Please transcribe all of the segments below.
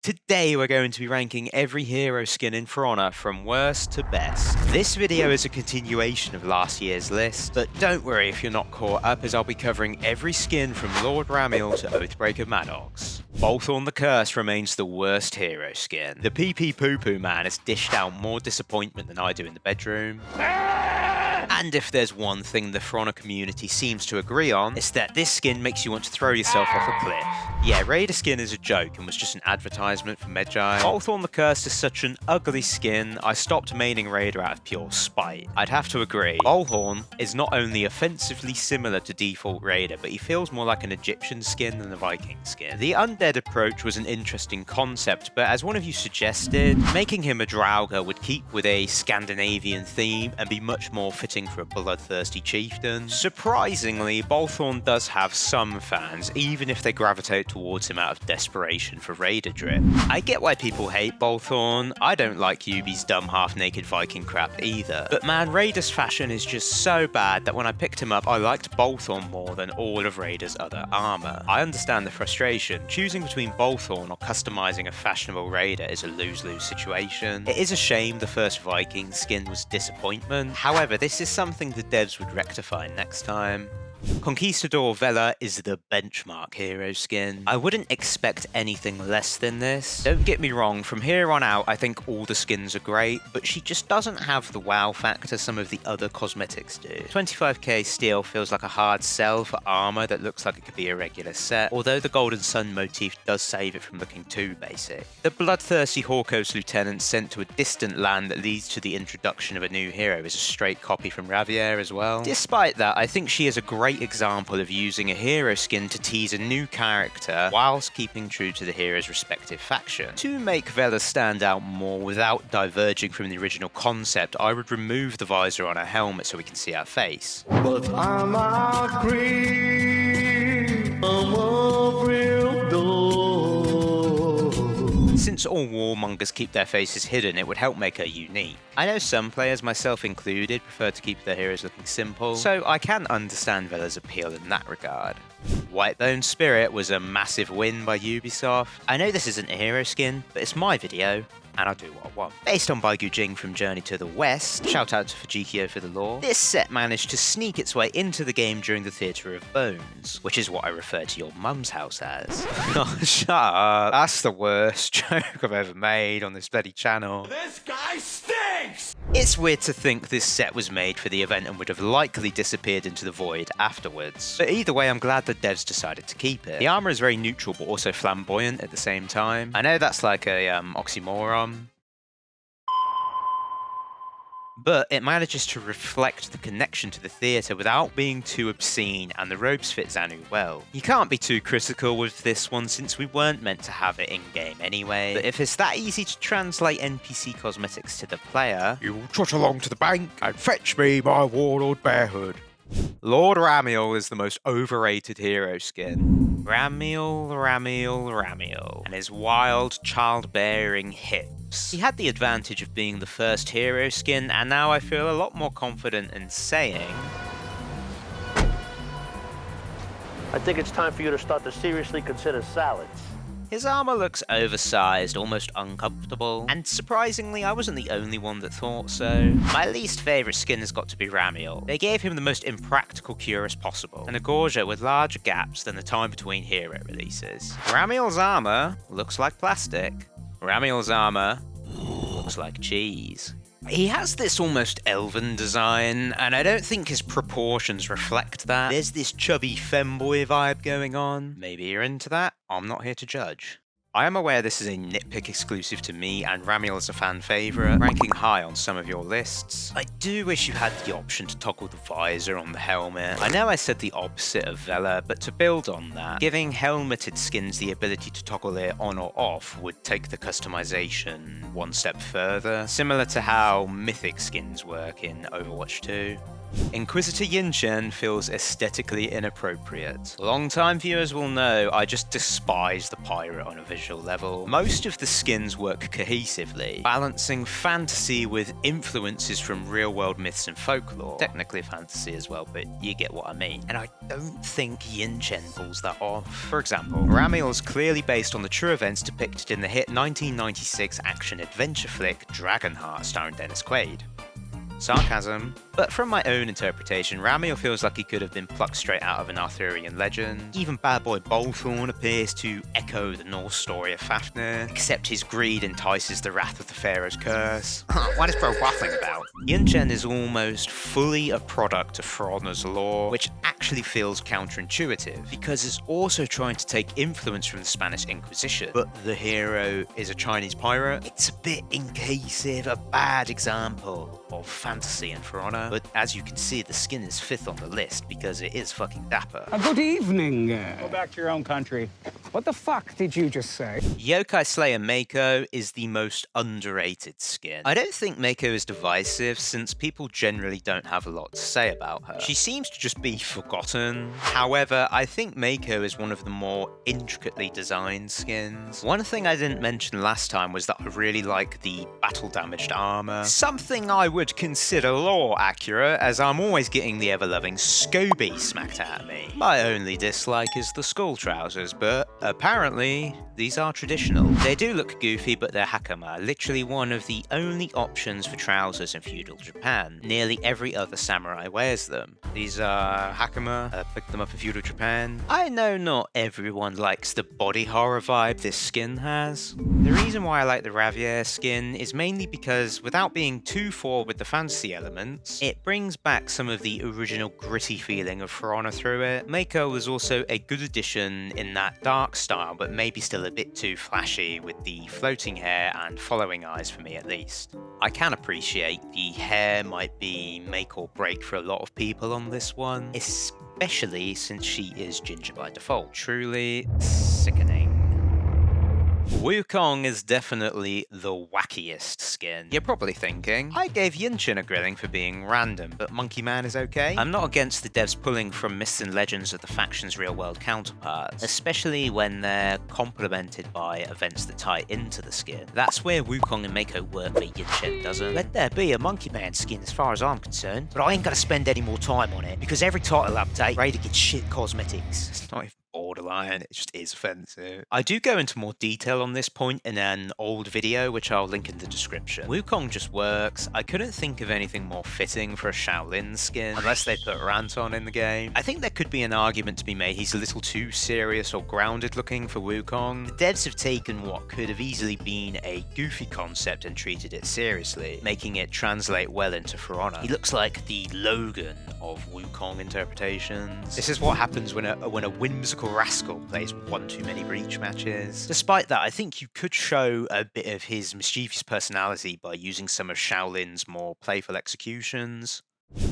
Today we're going to be ranking every hero skin in For Honor from worst to best. This video is a continuation of last year's list, but don't worry if you're not caught up, as I'll be covering every skin from Lord Ramiel to Oathbreaker Maddox. Bolthorn the Cursed remains the worst hero skin. The PP Poo Poo Man has dished out more disappointment than I do in the bedroom. And if there's one thing the For Honor community seems to agree on, it's that this skin makes you want to throw yourself off a cliff. Yeah, Raider skin is a joke and was just an advertisement for Medjay. Bolthorn the Cursed is such an ugly skin, I stopped maining Raider out of pure spite. I'd have to agree. Bolthorn is not only offensively similar to default Raider, but he feels more like an Egyptian skin than a Viking skin. The undead approach was an interesting concept, but as one of you suggested, making him a Draugr would keep with a Scandinavian theme and be much more fitting for a bloodthirsty chieftain. Surprisingly, Bolthorn does have some fans, even if they gravitate towards him out of desperation for Raider drip. I get why people hate Bolthorn. I don't like Yubi's dumb half-naked Viking crap either. But man, Raider's fashion is just so bad that when I picked him up, I liked Bolthorn more than all of Raider's other armor. I understand the frustration. Choosing between Bolthorn or customizing a fashionable Raider is a lose-lose situation. It is a shame the first Viking skin was disappointment. However, this is something the devs would rectify next time. Conquistador Vela is the benchmark hero skin. I wouldn't expect anything less than this. Don't get me wrong, from here on out I think all the skins are great, but she just doesn't have the wow factor some of the other cosmetics do. 25k steel feels like a hard sell for armor that looks like it could be a regular set, although the golden sun motif does save it from looking too basic. The bloodthirsty Hawkos lieutenant sent to a distant land that leads to the introduction of a new hero is a straight copy from Ravier as well. Despite that, I think she is a great example of using a hero skin to tease a new character whilst keeping true to the hero's respective faction. To make Vela stand out more without diverging from the original concept, I would remove the visor on her helmet so we can see her face. But I'm a creep, I'm a real dog. Since all warmongers keep their faces hidden, it would help make her unique. I know some players, myself included, prefer to keep their heroes looking simple, so I can understand Vela's appeal in that regard. Whitebone Spirit was a massive win by Ubisoft. I know this isn't a hero skin, but it's my video, and I'll do what I want. Based on Baigujing from Journey to the West, shout out to Fujikyo for the lore, this set managed to sneak its way into the game during the Theatre of Bones, which is what I refer to your mum's house as. Oh, shut up. That's the worst joke I've ever made on this bloody channel. This guy stinks! It's weird to think this set was made for the event and would have likely disappeared into the void afterwards. But either way, I'm glad the devs decided to keep it. The armor is very neutral but also flamboyant at the same time. I know that's like a oxymoron, but it manages to reflect the connection to the theatre without being too obscene, and the robes fit Zhanhu well. You can't be too critical with this one since we weren't meant to have it in-game anyway, but if it's that easy to translate NPC cosmetics to the player, you will trot along to the bank and fetch me my warlord barehood. Lord Ramiel is the most overrated hero skin. Ramiel, and his wild, childbearing hips. He had the advantage of being the first hero skin, and now I feel a lot more confident in saying, I think it's time for you to start to seriously consider salads. his armor looks oversized, almost uncomfortable, and surprisingly I wasn't the only one that thought so. My least favourite skin has got to be Ramiel. They gave him the most impractical cuirass possible, and a gorget with larger gaps than the time between hero releases. Ramiel's armor looks like plastic. Ramiel's armor looks like cheese. He has this almost elven design, and I don't think his proportions reflect that. There's this chubby femboy vibe going on. Maybe you're into that? I'm not here to judge. I am aware this is a nitpick exclusive to me, and Ramiel is a fan favourite, ranking high on some of your lists. I do wish you had the option to toggle the visor on the helmet. I know I said the opposite of Vela, but to build on that, giving helmeted skins the ability to toggle it on or off would take the customization one step further, similar to how mythic skins work in Overwatch 2. Inquisitor Yinchen feels aesthetically inappropriate. Long-time viewers will know I just despise the pirate on a visual level. Most of the skins work cohesively, balancing fantasy with influences from real-world myths and folklore. Technically fantasy as well, but you get what I mean. And I don't think Yinchen pulls that off. For example, Ramiel is clearly based on the true events depicted in the hit 1996 action-adventure flick Dragonheart starring Dennis Quaid. Sarcasm. But from my own interpretation, Ramiel feels like he could have been plucked straight out of an Arthurian legend. Even bad boy Bolthorn appears to echo the Norse story of Fafnir, except his greed entices the wrath of the Pharaoh's curse. What is bro waffling about? Yinchen is almost fully a product of For Honor's lore, which actually feels counterintuitive, because it's also trying to take influence from the Spanish Inquisition, but the hero is a Chinese pirate. It's a bit incohesive, a bad example of fantasy and For Honor, but as you can see, the skin is 5th on the list because it is fucking dapper. Good evening. Go back to your own country. What the fuck did you just say? Yokai Slayer Meiko is the most underrated skin. I don't think Meiko is divisive, since people generally don't have a lot to say about her. She seems to just be forgotten. However, I think Meiko is one of the more intricately designed skins. One thing I didn't mention last time was that I really like the battle-damaged armor. Something I would consider lore accurate, as I'm always getting the ever-loving Scoby smacked at me. My only dislike is the skull trousers, but apparently these are traditional. They do look goofy, but they're hakama, literally one of the only options for trousers in feudal Japan. Nearly every other samurai wears them. These are hakama. I picked them up in feudal Japan. I know not everyone likes the body horror vibe this skin has. The reason why I like the Ravier skin is mainly because, without being too forward with the fantasy elements, it brings back some of the original gritty feeling of For Honor through it. Meiko was also a good addition in that dark style, but maybe still a bit too flashy with the floating hair and following eyes for me at least. I can appreciate the hair might be make or break for a lot of people on this one, especially since she is ginger by default. Truly sickening. Wukong is definitely the wackiest skin. You're probably thinking, I gave Yinchen a grilling for being random, but Monkey Man is okay? I'm not against the devs pulling from myths and legends of the faction's real-world counterparts, especially when they're complemented by events that tie into the skin. That's where Wukong and Meiko work, but Yinchen doesn't. Let there be a Monkey Man skin as far as I'm concerned, but I ain't gonna spend any more time on it, because every title update, Raider gets shit cosmetics. It's not even borderline, it just is offensive. I do go into more detail on this point in an old video, which I'll link in the description. Wukong just works. I couldn't think of anything more fitting for a Shaolin skin, unless they put Ranton in the game. I think there could be an argument to be made he's a little too serious or grounded looking for Wukong. The devs have taken what could have easily been a goofy concept and treated it seriously, making it translate well into For Honor. He looks like the Logan of Wukong interpretations. This is what happens when a whimsical rascal plays one too many Breach matches. Despite that, I think you could show a bit of his mischievous personality by using some of Shaolin's more playful executions.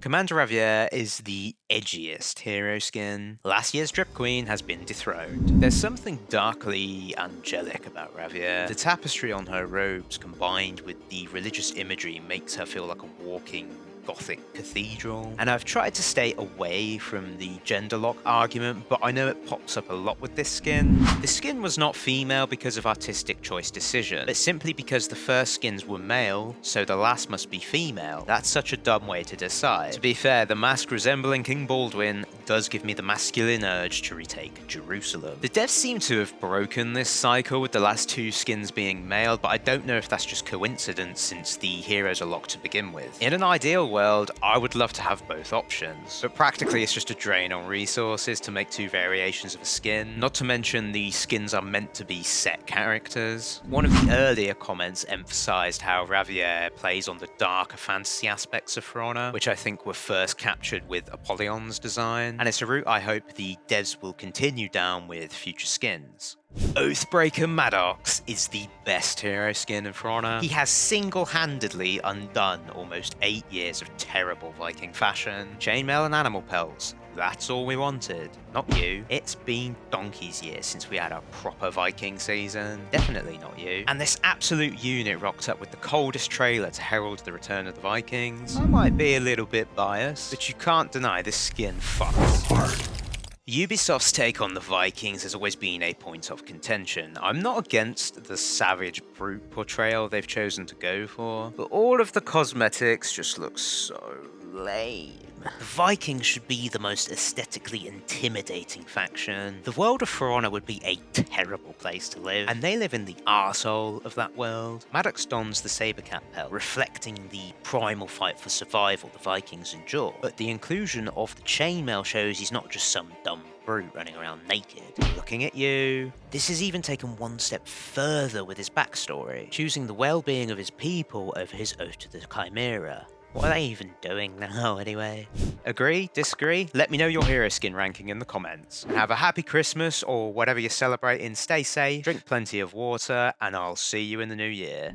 Commander Ravier is the edgiest hero skin. Last year's Drip Queen has been dethroned. There's something darkly angelic about Ravier. The tapestry on her robes combined with the religious imagery makes her feel like a walking Gothic cathedral. And I've tried to stay away from the gender lock argument, but I know it pops up a lot with this skin. The skin was not female because of artistic choice decision, but simply because the first skins were male, so the last must be female. That's such a dumb way to decide. To be fair, the mask resembling King Baldwin does give me the masculine urge to retake Jerusalem. The devs seem to have broken this cycle with the last 2 skins being male, but I don't know if that's just coincidence since the heroes are locked to begin with. In an ideal world, I would love to have both options, but practically it's just a drain on resources to make 2 variations of a skin, not to mention the skins are meant to be set characters. One of the earlier comments emphasized how Ravier plays on the darker fantasy aspects of For Honor, which I think were first captured with Apollyon's design, and it's a route I hope the devs will continue down with future skins. Oathbreaker Maddox is the best hero skin in For Honor. He has single-handedly undone almost 8 years of terrible Viking fashion. Chainmail and animal pelts. That's all we wanted. Not you. It's been donkey's years since we had a proper Viking season. Definitely not you. And this absolute unit rocked up with the coldest trailer to herald the return of the Vikings. I might be a little bit biased, but you can't deny this skin fucks. Ubisoft's take on the Vikings has always been a point of contention. I'm not against the savage brute portrayal they've chosen to go for, but all of the cosmetics just look so lame. The Vikings should be the most aesthetically intimidating faction. The world of For Honor would be a terrible place to live, and they live in the arsehole of that world. Maddox dons the saber cap pelt, reflecting the primal fight for survival the Vikings endure, but the inclusion of the chainmail shows he's not just some dumb brute running around naked. Looking at you. This is even taken one step further with his backstory, choosing the well-being of his people over his oath to the Chimera. What are they even doing now, anyway? Agree? Disagree? Let me know your hero skin ranking in the comments. And have a happy Christmas, or whatever you're celebrating. Stay safe, drink plenty of water, and I'll see you in the new year.